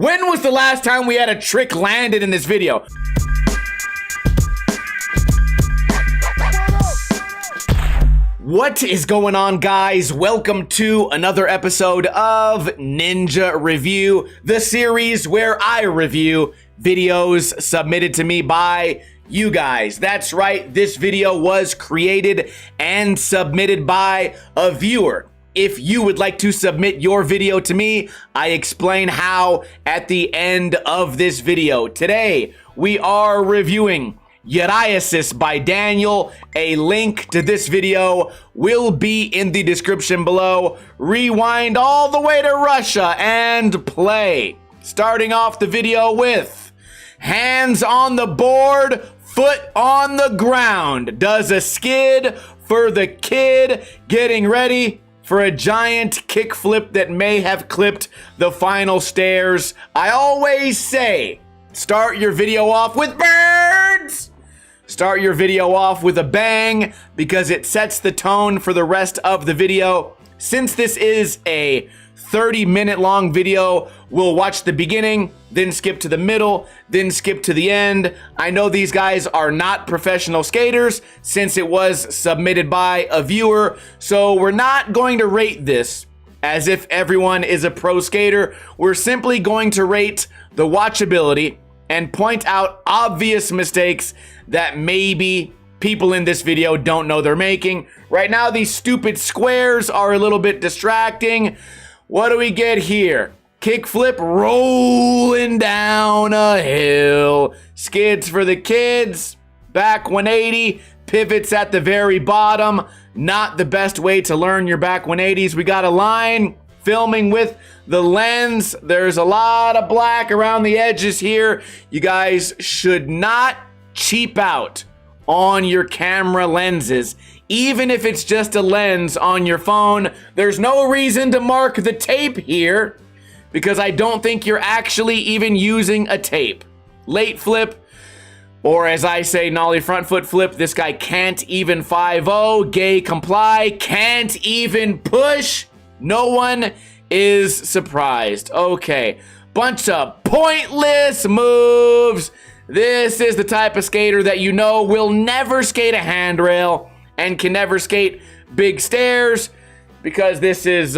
When was the last time we had a trick landed in this video? What is going on, guys? Welcome to another episode of Ninja Review, the series where I review videos submitted to me by you guys. That's right, this video was created and submitted by a viewer. If you would like to submit your video to me, I explain how at the end of this video. Today, we are reviewing Psoriasis by Daniel. A link to this video will be in the description below. Rewind all the way to Russia and play. Starting off the video with hands on the board, foot on the ground. Does a skid for the kid getting ready for a giant kickflip that may have clipped the final stairs. I always say, start your video off with birds. Start your video off with a bang because it sets the tone for the rest of the video. Since this is a 30-minute long video, we'll watch the beginning, then skip to the middle, then skip to the end. I know these guys are not professional skaters since it was submitted by a viewer, so we're not going to rate this as if everyone is a pro skater. We're simply going to rate the watchability and point out obvious mistakes that maybe people in this video don't know they're making. Right now, these stupid squares are a little bit distracting. What do we get here? Kickflip rolling down a hill. Skids for the kids. Back 180. Pivots at the very bottom. Not the best way to learn your back 180s. We got a line. Filming with the lens. There's a lot of black around the edges here. You guys should not cheap out on your camera lenses. Even if it's just a lens on your phone, there's no reason to mark the tape here because I don't think you're actually even using a tape. Late flip, or as I say, nollie front foot flip. This guy can't even 5-0. Gay comply, can't even push. No one is surprised. Okay, bunch of pointless moves. This is the type of skater that you know will never skate a handrail and can never skate big stairs because this is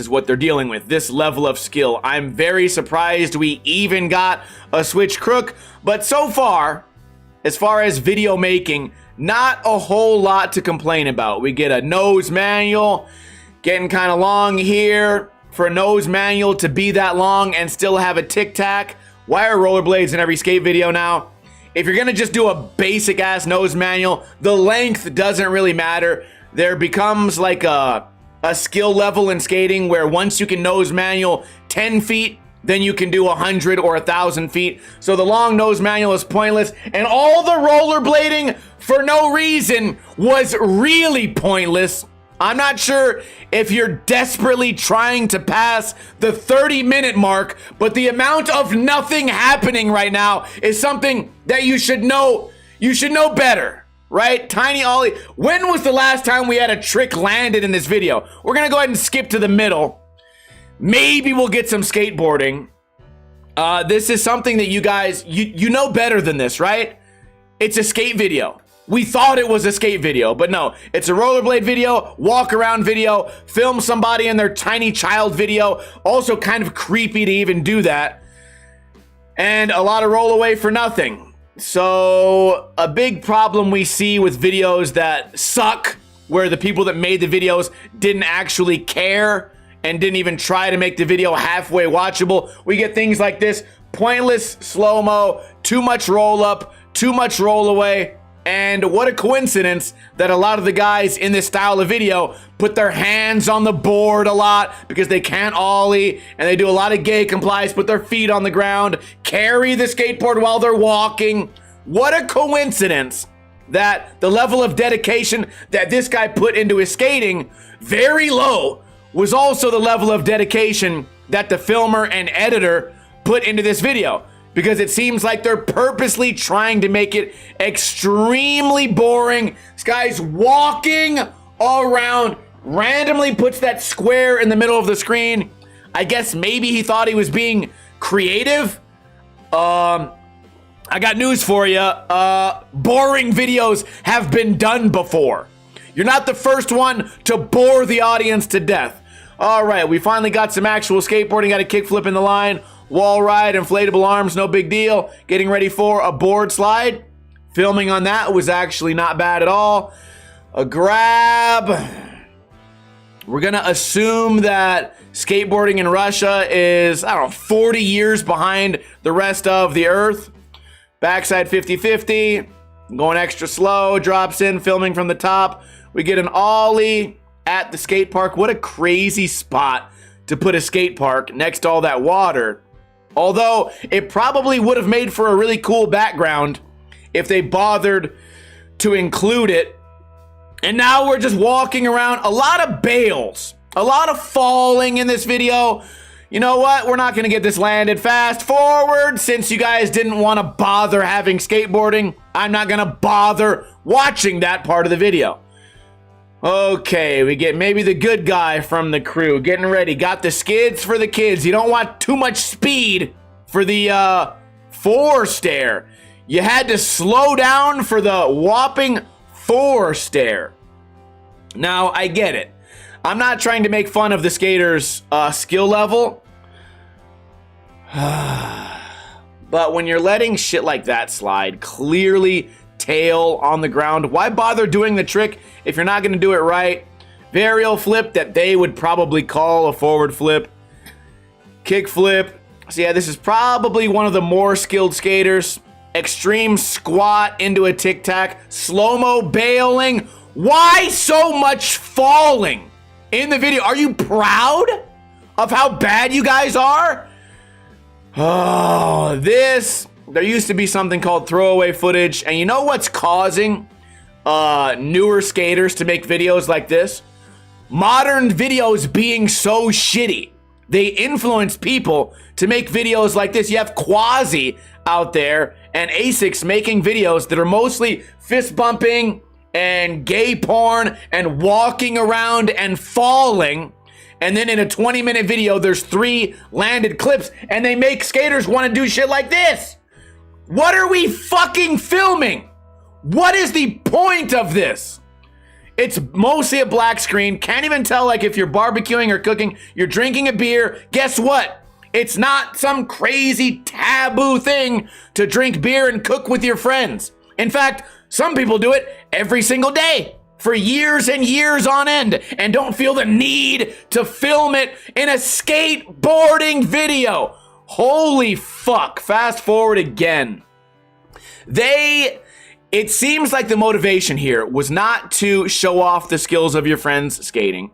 what they're dealing with, this level of skill. I'm very surprised we even got a switch crook, but so far as video making, not a whole lot to complain about. We get a nose manual, getting kind of long here. For a nose manual to be that long and still have a tic-tac. Why are rollerblades in every skate video now? If you're gonna just do a basic ass nose manual, the length doesn't really matter. There becomes like a skill level in skating where once you can nose manual 10 feet, then you can do 100 or 1,000 feet. So the long nose manual is pointless, and all the rollerblading for no reason was really pointless. I'm not sure if you're desperately trying to pass the 30-minute mark, but the amount of nothing happening right now is something that you should know. You should know better, right? Tiny ollie. When was the last time we had a trick landed in this video? We're gonna go ahead and skip to the middle. Maybe we'll get some skateboarding. This is something that you guys, you know better than this, right? It's a skate video. We thought it was a skate video, but no, it's a rollerblade video, walk around video, film somebody in their tiny child video. Also kind of creepy to even do that. And a lot of roll away for nothing. So a big problem we see with videos that suck, where the people that made the videos didn't actually care and didn't even try to make the video halfway watchable. We get things like this: pointless slow-mo, too much roll up, too much roll away. And what a coincidence that a lot of the guys in this style of video put their hands on the board a lot because they can't ollie, and they do a lot of gay complies, put their feet on the ground, carry the skateboard while they're walking. What a coincidence that the level of dedication that this guy put into his skating, very low, was also the level of dedication that the filmer and editor put into this video. Because it seems like they're purposely trying to make it extremely boring. This guy's walking all around, randomly puts that square in the middle of the screen. I guess maybe he thought he was being creative. I got news for you. Boring videos have been done before. You're not the first one to bore the audience to death. All right, we finally got some actual skateboarding. Got a kickflip in the line, wall ride, inflatable arms, no big deal. Getting ready for a board slide. Filming on that was actually not bad at all. A grab. We're gonna assume that skateboarding in Russia is, I don't know, 40 years behind the rest of the earth. Backside 50-50, going extra slow, drops in, filming from the top. We get an ollie at the skate park. What a crazy spot to put a skate park next to all that water. Although it probably would have made for a really cool background if they bothered to include it. And now we're just walking around. A lot of bails, a lot of falling in this video. You know what? We're not going to get this landed. Fast forward. Since you guys didn't want to bother having skateboarding, I'm not going to bother watching that part of the video. Okay, we get maybe the good guy from the crew getting ready. Got the skids for the kids. You don't want too much speed for the 4 stair. You had to slow down for the whopping 4 stair. Now, I get it. I'm not trying to make fun of the skater's skill level. But when you're letting shit like that slide, clearly tail on the ground, why bother doing the trick if you're not going to do it right? Varial flip that they would probably call a forward flip. Kick flip. So yeah, this is probably one of the more skilled skaters. Extreme squat into a tic-tac. Slow-mo bailing. Why so much falling in the video? Are you proud of how bad you guys are? Oh, there used to be something called throwaway footage. And you know what's causing newer skaters to make videos like this? Modern videos being so shitty. They influence people to make videos like this. You have Quasi out there and Asics making videos that are mostly fist bumping and gay porn and walking around and falling. And then in a 20-minute video, there's 3 landed clips, and they make skaters want to do shit like this. What are we fucking filming? What is the point of this? It's mostly a black screen. Can't even tell, like, if you're barbecuing or cooking. You're drinking a beer. Guess what? It's not some crazy taboo thing to drink beer and cook with your friends. In fact, some people do it every single day for years and years on end and don't feel the need to film it in a skateboarding video. Holy fuck. Fast forward again. It seems like the motivation here was not to show off the skills of your friends skating.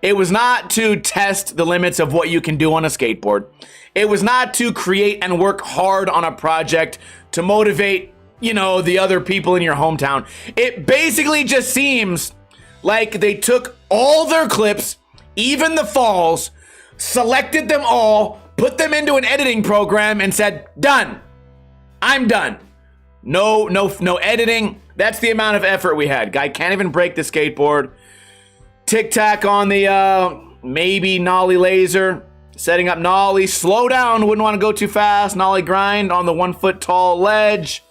It was not to test the limits of what you can do on a skateboard. It was not to create and work hard on a project to motivate, you know, the other people in your hometown. It basically just seems like they took all their clips, even the falls, selected them all, put them into an editing program and said, done. I'm done. No editing. That's the amount of effort we had. Guy can't even break the skateboard. Tic-tac on the maybe nollie laser. Setting up nollie. Slow down. Wouldn't want to go too fast. Nollie grind on the 1-foot tall ledge.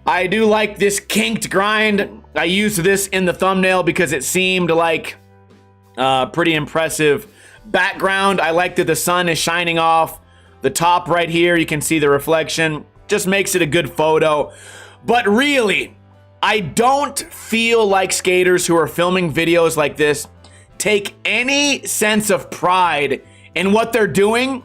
I do like this kinked grind. I used this in the thumbnail because it seemed like pretty impressive background. I like that the sun is shining off the top right here. You can see the reflection. Just makes it a good photo. But really, I don't feel like skaters who are filming videos like this take any sense of pride in what they're doing,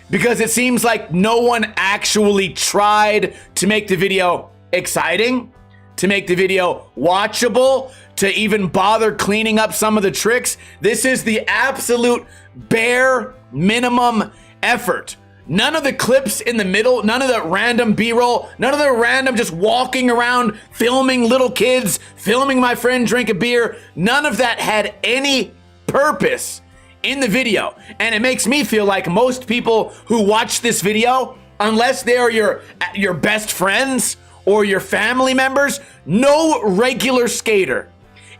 because it seems like no one actually tried to make the video exciting, to make the video watchable, to even bother cleaning up some of the tricks. This is the absolute bare minimum effort. None of the clips in the middle, none of the random B-roll, none of the random just walking around, filming little kids, filming my friend drink a beer. None of that had any purpose in the video. And it makes me feel like most people who watch this video, unless they are your best friends or your family members, no regular skater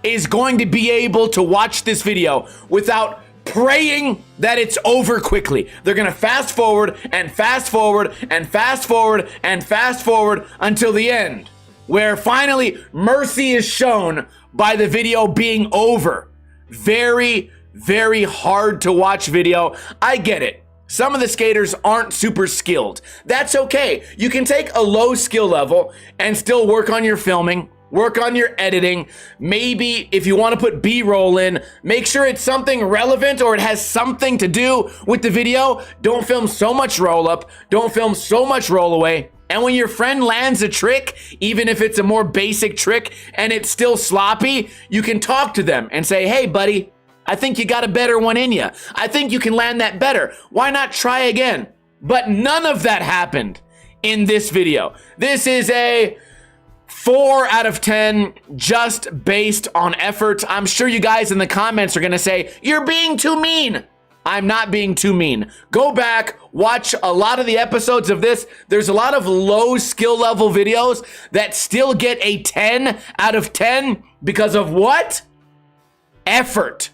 is going to be able to watch this video without praying that it's over quickly. They're gonna fast forward and fast forward and fast forward and fast forward until the end, where finally mercy is shown by the video being over. Very, very hard to watch video. I get it. Some of the skaters aren't super skilled. That's okay. You can take a low skill level and still work on your filming, work on your editing. Maybe if you want to put B-roll in, make sure it's something relevant or it has something to do with the video. Don't film so much roll up. Don't film so much roll away. And when your friend lands a trick, even if it's a more basic trick and it's still sloppy, you can talk to them and say, hey, buddy, I think you got a better one in you. I think you can land that better. Why not try again? But none of that happened in this video. This is a 4 out of 10 just based on effort. I'm sure you guys in the comments are gonna say, you're being too mean. I'm not being too mean. Go back, watch a lot of the episodes of this. There's a lot of low skill level videos that still get a 10 out of 10 because of what? Effort.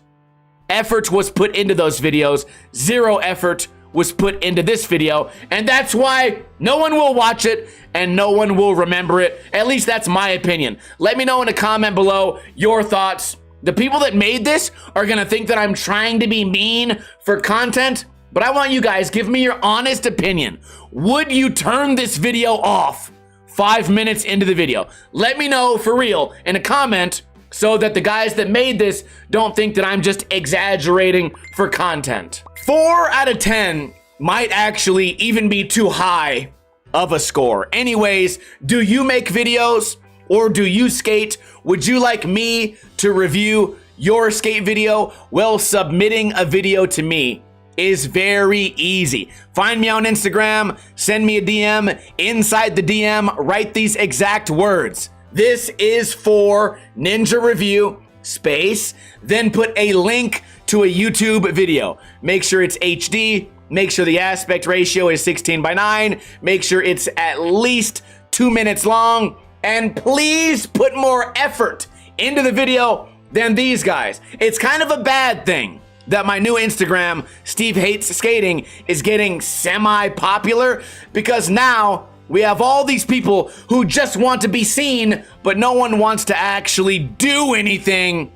Effort was put into those videos. 0 effort was put into this video. And that's why no one will watch it and no one will remember it. At least that's my opinion. Let me know in a comment below your thoughts. The people that made this are gonna think that I'm trying to be mean for content, but I want you guys, give me your honest opinion. Would you turn this video off 5 minutes into the video? Let me know for real in a comment so that the guys that made this don't think that I'm just exaggerating for content. 4 out of 10 might actually even be too high of a score. Anyways, do you make videos or do you skate? Would you like me to review your skate video? Well, submitting a video to me is very easy. Find me on Instagram, send me a DM. Inside the DM, write these exact words. This is for Ninja Review, space, then put a link to a YouTube video. Make sure it's HD, make sure the aspect ratio is 16:9, make sure it's at least 2 minutes long, and please put more effort into the video than these guys. It's kind of a bad thing that my new Instagram, SteveHatesSkating, is getting semi-popular because now we have all these people who just want to be seen, but no one wants to actually do anything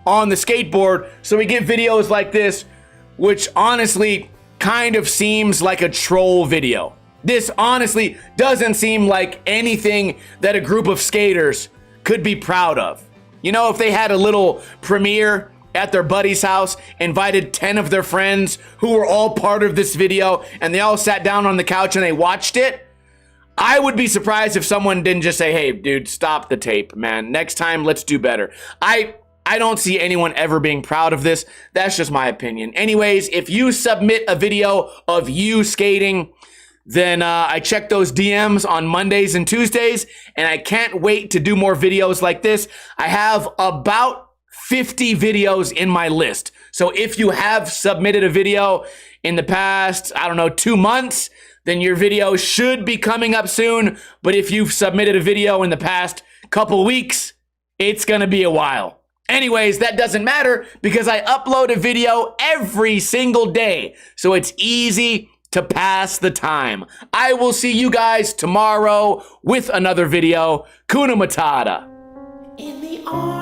on the skateboard. So we get videos like this, which honestly kind of seems like a troll video. This honestly doesn't seem like anything that a group of skaters could be proud of. You know, if they had a little premiere at their buddy's house, invited 10 of their friends who were all part of this video, and they all sat down on the couch and they watched it, I would be surprised if someone didn't just say, hey, dude, stop the tape, man. Next time, let's do better. I don't see anyone ever being proud of this. That's just my opinion. Anyways, if you submit a video of you skating, then I check those DMs on Mondays and Tuesdays, and I can't wait to do more videos like this. I have about 50 videos in my list. So if you have submitted a video in the past, I don't know, 2 months, then your video should be coming up soon. But if you've submitted a video in the past couple weeks, it's gonna be a while. Anyways, that doesn't matter because I upload a video every single day. So it's easy to pass the time. I will see you guys tomorrow with another video. Kuna Matata. In the arms